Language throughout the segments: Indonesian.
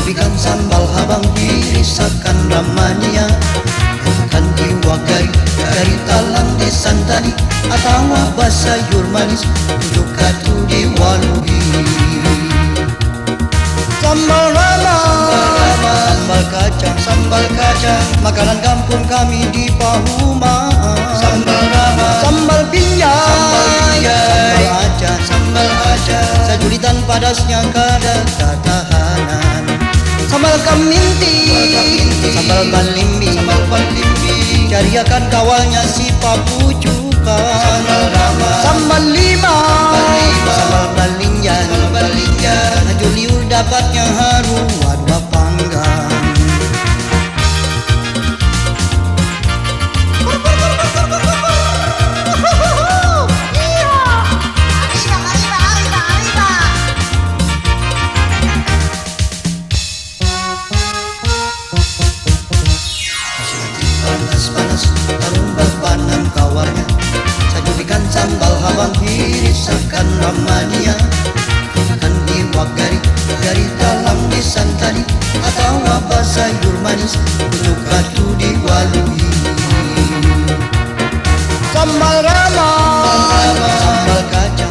Ikan sambal habang dirisakan ramania, ikan diwagai dari talang disantani, atau apa sayur manis untuk katu diwaluhi. Sambal rama, sambal kacang, makanan kampung kami di Pahuma. Sambal rama, sambal binjai, sambal aja, sajulitan padasnya kada ketahanan. Sambal kaminti, sambal balimbi, cariakan kawalnya si papucukan. Sambal rama, sambal lima, sambal balinjan, juliur dapatnya harum wadwa panggang. Panas, taruh berpanam kawarnya, sajudikan sambal habang dirisakan ramania, ikan diwagari dari dalam disantani, atau apa sayur manis untuk katu diwaluhi. Sambal rama,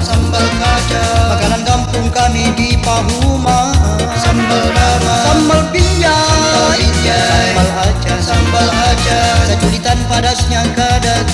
sambal kacang, makanan kampung kami di Pahuma. Sambal rama, sambal binjai, sambal aja, sajulitan padasnya kada